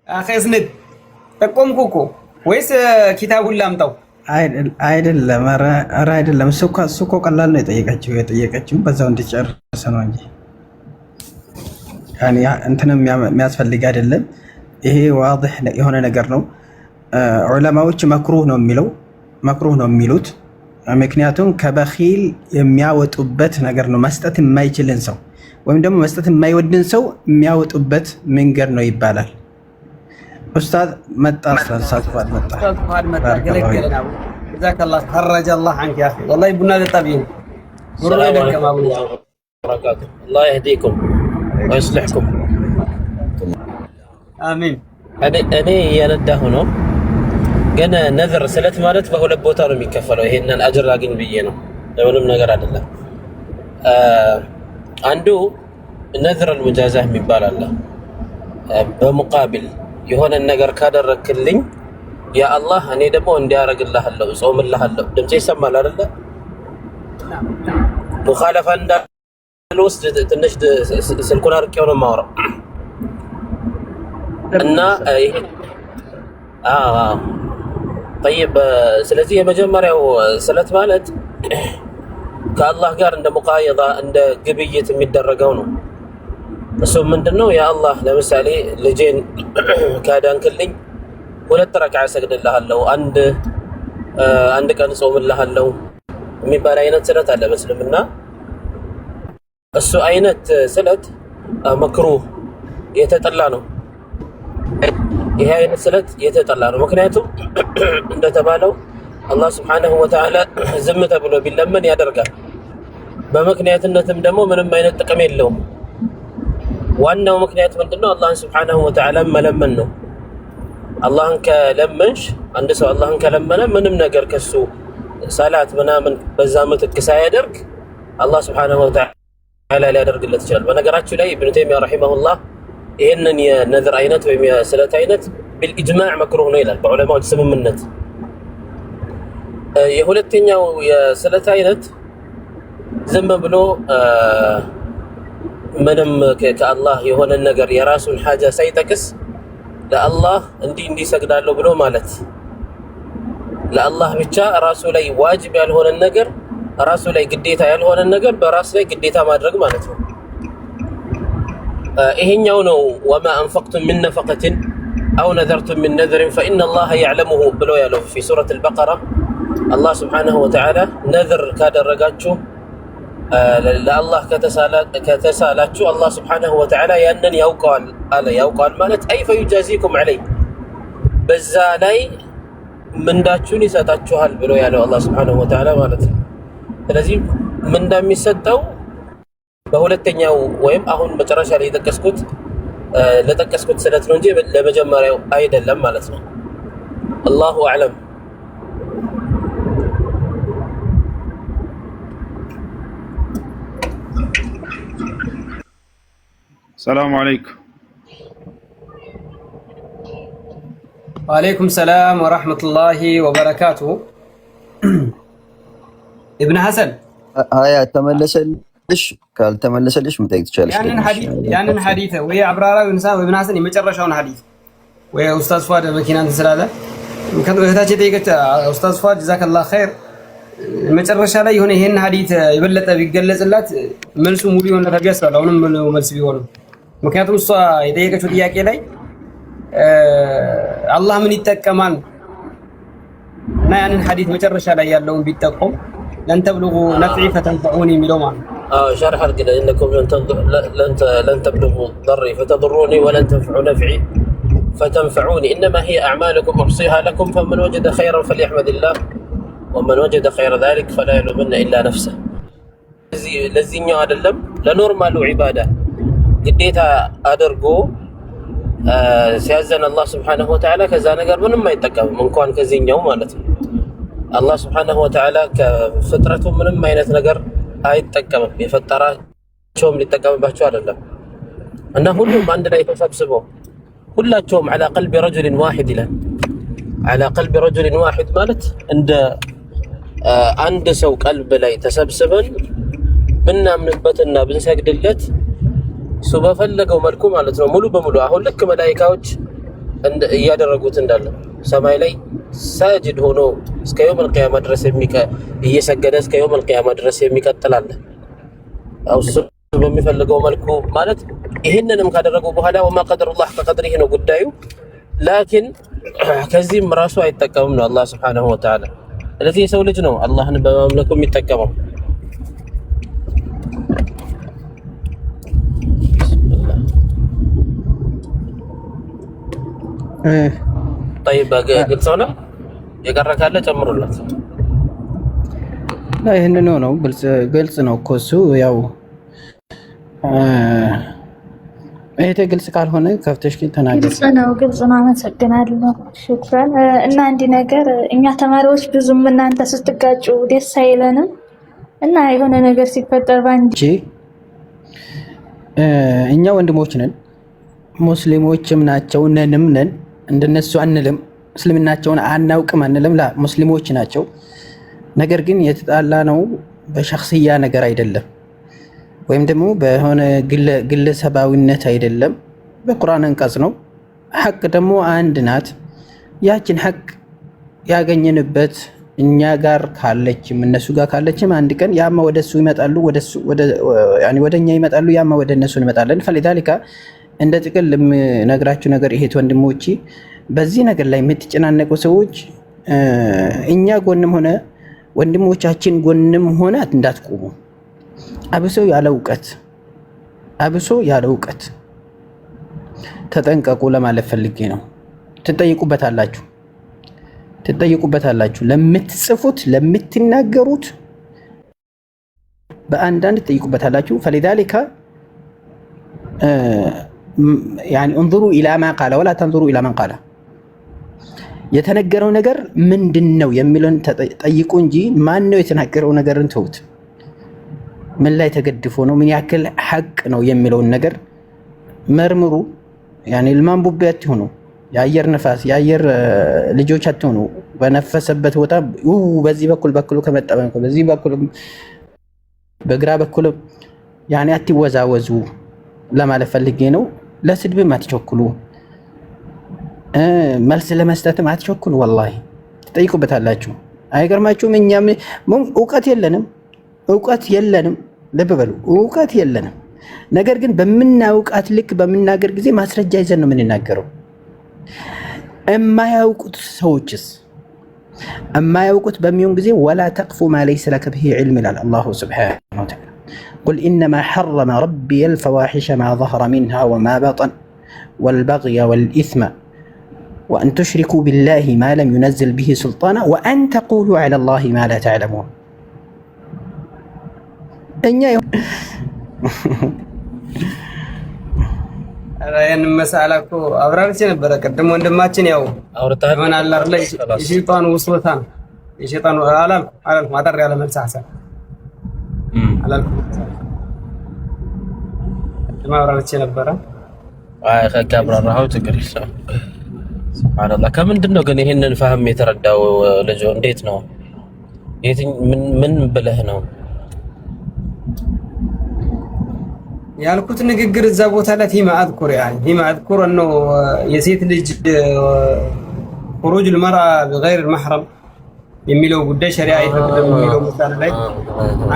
አኸስነት ተቆምኩ ወይስ ኪታቡን ላምጣው? አይደለም ኧረ አይደለም። እሱ እኮ ቀላል ነው የጠየቀችው በዛው እንዲጨርስ ነው እንጂ ያኔ እንትንም የሚያስፈልግ አይደለም። ይሄ ዋضح የሆነ ነገር ነው። ዑለማዎች መክሩህ ነው የሚሉት ምክንያቱም ከበኺል የሚያወጡበት ነገር ነው። መስጠት የማይችልን ሰው ወይም ደግሞ መስጠት የማይወድን ሰው የሚያወጡበት መንገድ ነው ይባላል። ኡስታዝ መጣ ሳትፋል መጣ ገለገለና جزاك الله خرج الله عنك يا اخي والله ቡና ለጣቢን ጉርላ ደከማ بركاته الله يهديكم ويصلحكم አሜን። እኔ እየነዳሁ ነው ግን ነዝር ስለት ማለት በሁለት ቦታ ነው የሚከፈለው። ይሄንን አጅር አግኝ ብዬ ነው ለምንም ነገር አይደለም። አንዱ ነዝር المجازاه የሚባል አለ። በሙቃቢል የሆነ ነገር ካደረክልኝ ያ አላህ እኔ ደግሞ እንዲያረግልሃለሁ ጾምልሃለሁ። ድምጼ ይሰማል አይደለ? ሙኻለፋ እንዳልወስድ ትንሽ ስልኩን አርቄው ነው የማወራው እና طيب ስለዚህ የመጀመሪያው ስለት ማለት ከአላህ ጋር እንደ ሙቃየዳ እንደ ግብይት የሚደረገው ነው። እሱ ምንድነው? ያ አላህ ለምሳሌ ልጄን ካዳንክልኝ 2 ረክዓ ሰግድልሃለሁ፣ አንድ ቀን ጾምልሃለሁ የሚባል አይነት ስለት አለ በእስልምና። እሱ አይነት ስለት መክሩህ የተጠላ ነው። ይሄ አይነት ስለት የተጠላ ነው። ምክንያቱም እንደተባለው አላህ Subhanahu Wa Ta'ala ዝም ተብሎ ቢለመን ያደርጋል። በምክንያትነትም ደግሞ ምንም አይነት ጥቅም የለውም። ዋናው ምክንያት ምንድነው? አላህ Subhanahu Wa Ta'ala መለመን ነው። አላህን ከለመንሽ አንድ ሰው አላህን ከለመነ ምንም ነገር ከሱ ሰላት ምናምን በዛ ምትክ ሳያደርግ አላህ Subhanahu Wa Ta'ala ሊያደርግለት ይችላል። በነገራችሁ ላይ ኢብኑ ተይሚያ ረሂመሁላህ ይሄንን የነዝር አይነት ወይም የስለት አይነት بالإجماع መክሩህ ነው ይላል በዑለማዎች ስምምነት። የሁለተኛው የስለት አይነት ዝም ብሎ ምንም ከአላህ የሆነ ነገር የራሱን ሐጃ ሳይጠቅስ ለአላህ እንዲሰግዳለሁ ብሎ ማለት ለአላህ ብቻ ራሱ ላይ ዋጅብ ያልሆነ ነገር ራሱ ላይ ግዴታ ያልሆነ ነገር በራስ ላይ ግዴታ ማድረግ ማለት ነው። ይሄኛው ነው ወማ አንፈቅቱም ሚን ነፈቀትን አው ነዘርቱም ሚን ነዝርን ፈኢነ አላህ ያዕለሙሁ ብሎ ያለው في سورة البقرة አላህ Subhanahu Wa Ta'ala ነዝር ካደረጋችሁ ለአላህ ከተሳላችሁ አላህ Subhanahu Wa Ta'ala ያንን ያውቀዋል ማለት አይ ፈዩጃዚኩም ዐለይ በዛ ላይ ምንዳችሁን ይሰጣችኋል ብሎ ያለው አላህ Subhanahu Wa Ta'ala ማለት ነው። ስለዚህ ምንዳ የሚሰጠው በሁለተኛው ወይም አሁን መጨረሻ ላይ ለጠቀስኩት ስለት ነው እንጂ ለመጀመሪያው አይደለም ማለት ነው። አላሁ አዕለም። ሰላም አለይኩም። ወአለይኩም ሰላም ወራህመቱላሂ ወበረካቱሁ። ኢብኑ ሐሰን አያ ተመለሰልሽ? ካልተመለሰልሽ መጠየቅ ትችላለሽ። ያንን ሐዲስ ወይ አብራራው ኢንሳን ወይ ኢብኑ ሐሰን የመጨረሻውን ሐዲስ ወይ ኡስታዝ ፏድ መኪናን ስላለ ከታች የጠየቀች ኡስታዝ ፏድ ጀዛከላህ ኸይር መጨረሻ ላይ የሆነ ይሄን ሐዲስ የበለጠ ቢገለጽላት መልሱ ሙሉ የሆነ ተቢያስራል። አሁንም መልስ ቢሆንም ምክንያቱም እሷ የጠየቀችው ጥያቄ ላይ አላህ ምን ይጠቀማል እና ያንን ሐዲስ መጨረሻ ላይ ያለውን ቢጠቆም ለን ተብሉጉ ነፍዒ ፈተንፈዑኒ የሚለው ማለት ነው። شرح كده انكم لن تبلغوا ضري فتضروني ولن تنفعوا نفعي فتنفعوني انما هي اعمالكم احصيها لكم فمن وجد خيرا فليحمد الله ومن وجد خير ذلك فلا يلومن الا نفسه. ለዚህኛው አይደለም ለኖርማሉ ዒባዳ ግዴታ አድርጎ ሲያዘን አላህ Subhanahu Wa Ta'ala ከዛ ነገር ምንም አይጠቀምም እንኳን ከዚህኛው ማለት ነው። አላህ Subhanahu Wa Ta'ala ከፍጥረቱ ምንም አይነት ነገር አይጠቀምም። የፈጠራቸውም ሊጠቀምባቸው አይደለም እና ሁሉም አንድ ላይ ተሰብስበው ሁላቸውም على قلب رجل واحد ይላል። على قلب رجل واحد ማለት እንደ አንድ ሰው ቀልብ ላይ ተሰብስበን ብናምንበትና ብንሰግድለት እሱ በፈለገው መልኩ ማለት ነው ሙሉ በሙሉ አሁን ልክ መላእክቶች እያደረጉት እንዳለ ሰማይ ላይ ሳጅድ ሆኖ እስከ የውም القيامة ድረስ እየሰገደ እስከ የውም القيامة ድረስ የሚቀጥል አለ። እሱ በሚፈልገው መልኩ ማለት ይሄንንም ካደረጉ በኋላ ወማ ቀደሩላህ ከቀድሪህ ነው ጉዳዩ። ላኪን ከዚህም ራሱ አይጠቀምም ነው አላህ Subhanahu Wa Ta'ala። ስለዚህ የሰው ልጅ ነው አላህን በማምለኩ የሚጠቀመው። طيب ግልጽ ሆነ? የቀረ ካለ ጨምሩላት። ይሄን ነው ግልጽ ነው እኮ እሱ ያው ይሄ ግልጽ ካልሆነ ከፍተሽ ግን ተናገር። ግልጽ ነው። አመሰግናለሁ። ሹክራን። እና አንድ ነገር እኛ ተማሪዎች ብዙም እናንተ ስትጋጩ ደስ አይለንም እና የሆነ ነገር ሲፈጠር ባንጂ እኛ ወንድሞች ነን፣ ሙስሊሞችም ናቸው ነን እንደነሱ አንልም። እስልምናቸውን አናውቅም አንልም። ላ ሙስሊሞች ናቸው። ነገር ግን የተጣላ ነው በሸخصያ ነገር አይደለም፣ ወይም ደግሞ በሆነ ግለሰባዊነት አይደለም። በቁርአን አንቀጽ ነው። ሐቅ ደግሞ አንድ ናት። ያችን ሐቅ ያገኘንበት እኛ ጋር ካለችም እነሱ ጋር ካለችም አንድ ቀን ያማ ወደሱ ይመጣሉ፣ ወደኛ ይመጣሉ፣ ያማ ወደ እነሱ እንመጣለን። فلذلك እንደ ጥቅል ነግራችሁ ነገር ይሄት ወንድሞቼ፣ በዚህ ነገር ላይ የምትጨናነቁ ሰዎች እኛ ጎንም ሆነ ወንድሞቻችን ጎንም ሆነ እንዳትቆሙ። አብሶ ያለ እውቀት ተጠንቀቁ ለማለት ፈልጌ ነው። ትጠይቁበታላችሁ ለምትጽፉት ለምትናገሩት በአንዳንድ ትጠይቁበታላችሁ። فلذلك يعني انظروا الى ما قال ولا تنظروا الى من قال። የተነገረው ነገር ምንድነው የሚለውን ጠይቁ እንጂ ማን ነው የተናገረው ነገርን ተውት። ምን ላይ ተገድፎ ነው ምን ያክል ሐቅ ነው የሚለውን ነገር መርምሩ። يعني المنبوب አትሆኑ፣ የአየር ነፋስ የአየር ልጆች አትሆኑ። በነፈሰበት ቦታ በዚህ በኩል ከመጣ በዚህ በኩል በግራ በኩል يعني አትወዛወዙ ለማለት ፈልጌ ነው። ለስድብም አትቸኩሉ፣ መልስ ለመስጠትም አትቸኩሉ። والله ትጠይቁበታላችሁ። አይገርማችሁም? እኛም እውቀት የለንም ልብ በሉ፣ እውቀት የለንም። ነገር ግን በምናውቃት ልክ በምናገር ጊዜ ማስረጃ ይዘን ነው የምንናገረው። የማያውቁት ሰዎችስ የማያውቁት በሚሆን ጊዜ ولا تقف ما ليس لك به علم ይላል አላሁ ሱብሓነሁ ወተዓላ። قل إنما حرم ربي الفواحش ما ظهر منها وما بطن والبغي والإثم وأن تشركوا بالله ما لم ينزل به سلطانا وأن تقولوا على الله ما لا تعلمون. ያን መሳላኩ አብራርቼ ነበር ቀደም ወንድማችን ያው ምን አላር ላይ የሸይጣኑ ውስወታ ነው። የሸይጣኑ አላልኩ ማጠር ያለ መልስ ሐሰን አላልኩ ማብራርቼ ነበር። ከአብራራው ትግል ሱብሃንአላህ። ከምንድን ነው ግን ይሄንን ፈህም የተረዳው ልጅ? እንዴት ነው? ምን ብለህ ነው ያልኩት ንግግር? እዛ ቦታ ላይ ፊማ አዝኩር ነው የሴት ልጅ خروج المرأة بغير المحرم የሚለው ጉዳይ ሸሪዓ አይፈቅድም የሚለው ምሳሌ ላይ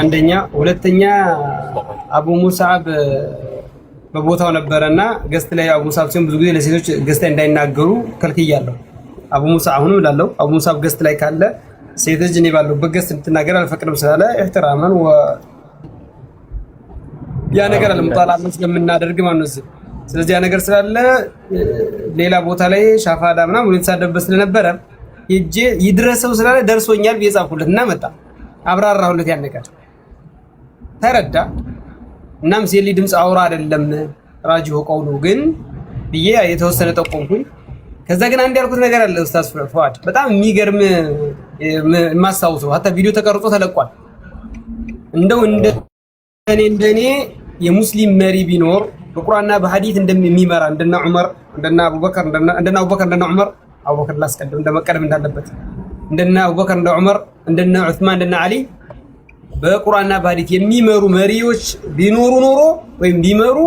አንደኛ፣ ሁለተኛ አቡ ሙሳብ በቦታው ነበረና ገስት ላይ አቡ ሙሳብ ሲሆን ብዙ ጊዜ ለሴቶች ገስት እንዳይናገሩ ከልክያለሁ። አቡ ሙሳ አሁንም እላለሁ አቡ ሙሳብ ገስት ላይ ካለ ሴት ልጅ እኔ ባለሁበት ገስት እንድትናገር አልፈቅድም ስላለ ኢህትራማን ያ ነገር ለምጣላም ስለምናደርግ ማለት ነው። ስለዚህ ያ ነገር ስላለ ሌላ ቦታ ላይ ሻፋዳ ምናምን ወይስ ተሳደበስ ስለነበረ ይጄ ይድረሰው ስላለ ደርሶኛል ቢጻፍኩለት እና መጣ አብራራሁለት ያን ነገር ተረዳ። እናም ሴሊ ድምጽ አውራ አይደለም ራጂሁ ቀውሉ ግን ብዬ የተወሰነ ጠቆምኩኝ። ከዛ ግን አንድ ያልኩት ነገር አለ ኡስታዝ ፉአድ በጣም የሚገርም ማስታውሰው ሀታ ቪዲዮ ተቀርጾ ተለቋል። እንደኔ የሙስሊም መሪ ቢኖር በቁርአንና በሐዲስ እንደሚመራ እንደና ዑመር እንደና አቡበከር እንደና ዑመር አቡበከር ላስቀድም እንደመቀደም እንዳለበት እንደና አቡበከር እንደ ዑመር እንደና ዑስማን እንደና አሊ በቁርአንና በሐዲስ የሚመሩ መሪዎች ቢኖሩ ኖሮ ወይም ቢመሩ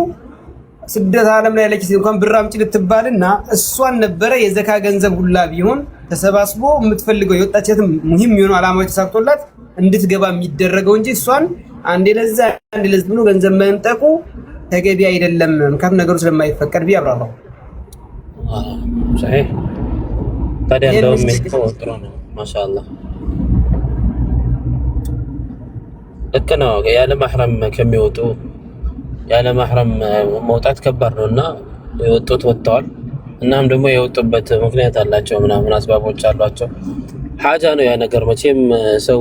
ስደት ዓለም ላይ ያለች እንኳን ብር አምጪ ልትባልና እሷን ነበረ የዘካ ገንዘብ ሁላ ቢሆን ተሰባስቦ የምትፈልገው የወጣችለትም ሙሂም የሆኑ ዓላማዎች ተሳክቶላት እንድትገባ የሚደረገው እንጂ እሷን አንዴ ለዛ ብሎ ገንዘብ መንጠቁ ተገቢ አይደለም። ምክንያቱም ነገሩ ስለማይፈቀድ ቢያብራራው صحيح ታዲያ እንደውም ጥሩ ነው ማሻአላህ ልክ ነው ያለ ማህረም ከሚወጡ ያለ ማህረም መውጣት ከባድ ነውና የወጡት ወጥተዋል እናም ደግሞ የወጡበት ምክንያት አላቸው ምናምን አስባቦች አሏቸው ሐጃ ነው ያ ነገር መቼም ሰው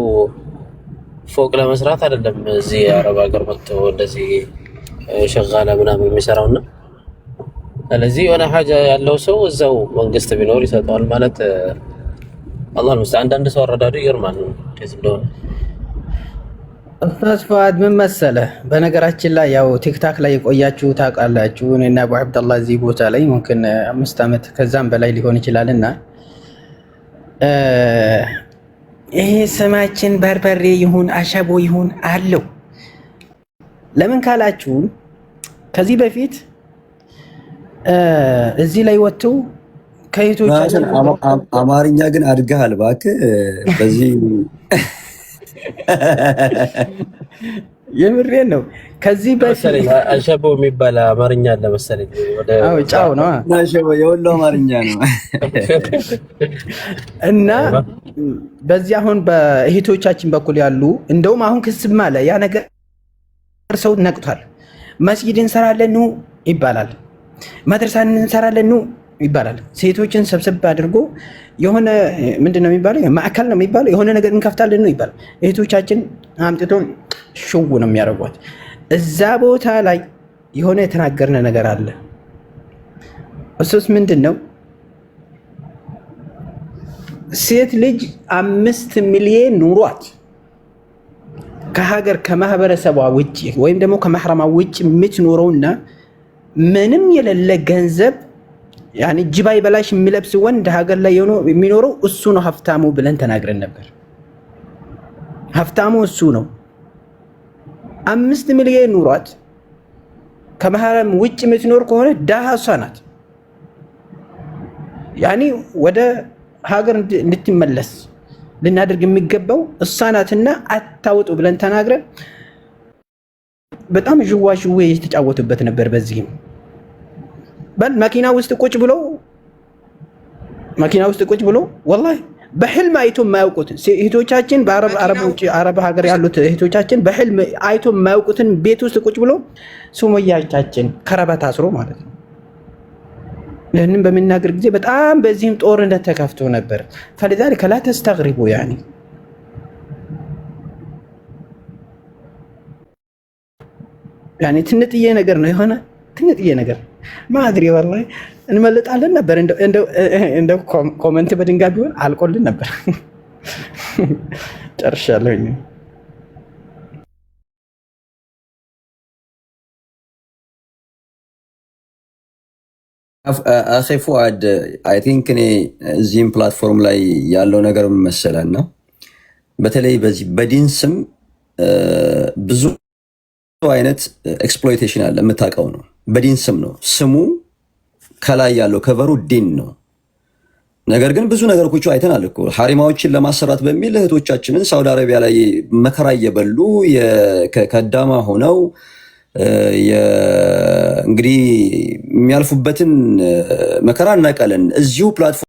ፎቅ ለመስራት አይደለም እዚህ አረብ ሀገር መጥቶ እንደዚህ ሸጋላ ምናምን የሚሰራውና ስለዚህ የሆነ ሐጃ ያለው ሰው እዛው መንግስት ቢኖር ይሰጣል ማለት አላህ ነው አንዳንድ ሰው አረዳዱ ይገርማል እንዴት እንደሆነ ኡስታዝ ፉአድ ምን መሰለህ በነገራችን ላይ ያው ቲክታክ ላይ የቆያችሁ ታውቃላችሁ እኔና አቡ አብደላህ እዚህ ቦታ ላይ ሙምኪን 5 አመት ከዛም በላይ ሊሆን ይችላልና ይሄ ስማችን በርበሬ ይሁን አሸቦ ይሁን አለው ለምን ካላችሁ ከዚህ በፊት እዚህ ላይ ወጥተው ከይቶቻችን አማርኛ ግን አድጋል እባክህ በዚህ የምሬን ነው ከዚህ በፊት አሸቦ የሚባል አማርኛ አለ መሰለኝ አዎ ጫው ነው አሸቦ የወሎ አማርኛ ነው እና በዚህ አሁን በእህቶቻችን በኩል ያሉ እንደውም አሁን ክስም አለ ያ ነገር ሰው ነቅቷል መስጊድ እንሰራለን ነው ይባላል መድረሳ እንሰራለን ነው ይባላል ሴቶችን ሰብሰብ አድርጎ የሆነ ምንድነው የሚባለው ማዕከል ነው የሚባለው የሆነ ነገር እንከፍታለን ነው ይባላል እህቶቻችን አምጥቶ ሽው ነው የሚያደርጓት እዛ ቦታ ላይ የሆነ የተናገርነ ነገር አለ እሱስ ምንድነው ሴት ልጅ 5 ሚሊዮን ኑሯት ከሀገር ከማህበረሰቧ ውጪ ወይም ደግሞ ከማህረማ ውጪ የምትኖረውና ምንም የሌለ ገንዘብ ያኒ ጅባይ በላሽ የሚለብስ ወንድ ሀገር ላይ የሚኖረው እሱ ነው ሀብታሙ ብለን ተናግረን ነበር ሀብታሙ እሱ ነው 5 ሚሊዮን ኑሯት ከማህረም ውጪ የምትኖር ከሆነ ዳሃ እሷ ናት ያኒ ወደ ሀገር እንድትመለስ ልናደርግ የሚገባው እሷ ናትና አታውጡ ብለን ተናግረን በጣም ጅዋሽዌ የተጫወቱበት ነበር በዚህም በል መኪና ውስጥ ቁጭ ብሎ ወላሂ በህልም አይቶ የማያውቁት እህቶቻችን በአረብ ሀገር ያሉት እህቶቻችን በህልም አይቶ የማያውቁትን ቤት ውስጥ ቁጭ ብሎ ሱመያቻችን ከረባት አስሮ ማለት ነው ለምን በሚናገር ጊዜ በጣም በዚህም ጦርነት ተከፍቶ ነበር فلذلك لا تستغربوا يعني ትንጥዬ ነገር ነው የሆነ ትንጥዬ ነገር ማድሪ والله እንመልጣለን ነበር እንደው ኮሜንት በድንጋይ ቢሆን አልቆልን ነበር ጨርሻለሁ አኺ ፉአድ አይ ቲንክ እኔ እዚህም ፕላትፎርም ላይ ያለው ነገር መሰለና በተለይ በዚህ በዲን ስም ብዙ አይነት ኤክስፕሎይቴሽን አለ የምታውቀው ነው በዲን ስም ነው ስሙ ከላይ ያለው ከቨሩ ዲን ነው ነገር ግን ብዙ ነገሮች አይተናል እኮ ሐሪማዎችን ለማሰራት በሚል እህቶቻችንን ሳውዲ አረቢያ ላይ መከራ እየበሉ ከዳማ ሆነው እንግዲህ የሚያልፉበትን መከራ እናቀለን እዚሁ ፕላትፎርም